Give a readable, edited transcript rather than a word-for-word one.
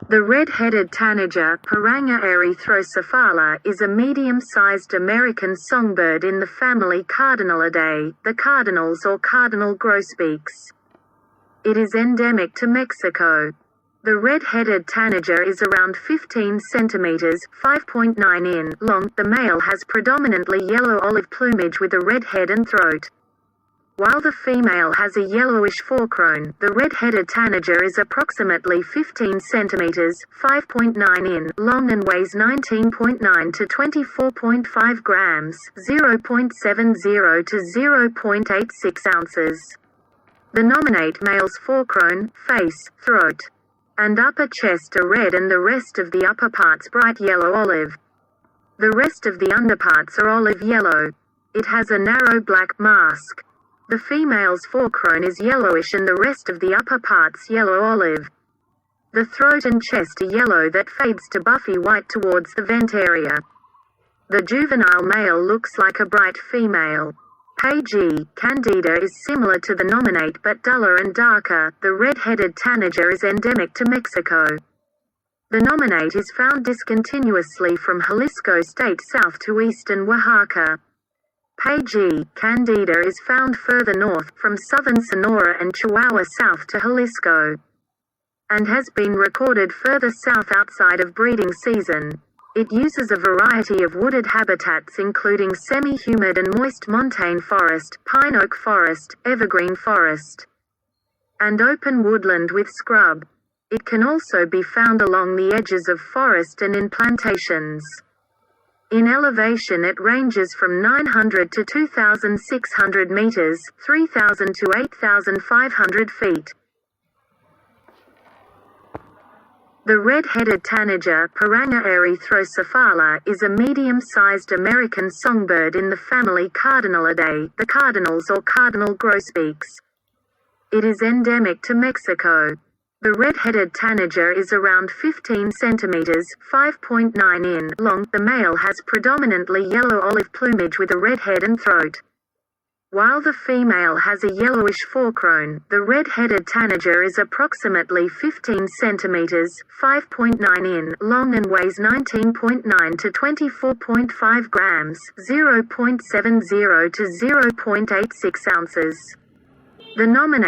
The red-headed tanager, Pyranga erythrocephala, is a medium-sized American songbird in the family Cardinalidae, the cardinals or cardinal grosbeaks. It is endemic to Mexico. The red-headed tanager is around 15 centimeters (5.9 in) long. The male has predominantly yellow-olive plumage with a red head and throat. While the female has a yellowish forecrown, the red-headed tanager is approximately 15 centimeters (5.9 in) long and weighs 19.9 to 24.5 grams (0.70 to 0.86 ounces). The nominate male's forecrown, face, throat, and upper chest are red and the rest of the upper parts bright yellow-olive. The rest of the underparts are olive-yellow. It has a narrow black mask. The female's forecrown is yellowish and the rest of the upper parts yellow-olive. The throat and chest are yellow that fades to buffy white towards the vent area. The juvenile male looks like a bright female. Page Candida is similar to the nominate but duller and darker. The red-headed tanager is endemic to Mexico. The nominate is found discontinuously from Jalisco state south to eastern Oaxaca. Page Candida is found further north, from southern Sonora and Chihuahua south to Jalisco, and has been recorded further south outside of breeding season. It uses a variety of wooded habitats including semi-humid and moist montane forest, pine oak forest, evergreen forest, and open woodland with scrub. It can also be found along the edges of forest and in plantations. In elevation it ranges from 900 to 2,600 meters, 3,000 to 8,500 feet. The red-headed tanager, Pyranga erythrocephala, is a medium-sized American songbird in the family Cardinalidae, the cardinals or cardinal grosbeaks. It is endemic to Mexico. The red-headed tanager is around 15 centimeters (5.9 in) long. The male has predominantly yellow-olive plumage with a red head and throat. While the female has a yellowish forecrown, the red-headed tanager is approximately 15 centimeters (5.9 in) long and weighs 19.9 to 24.5 grams (0.70 to 0.86 ounces). The nominate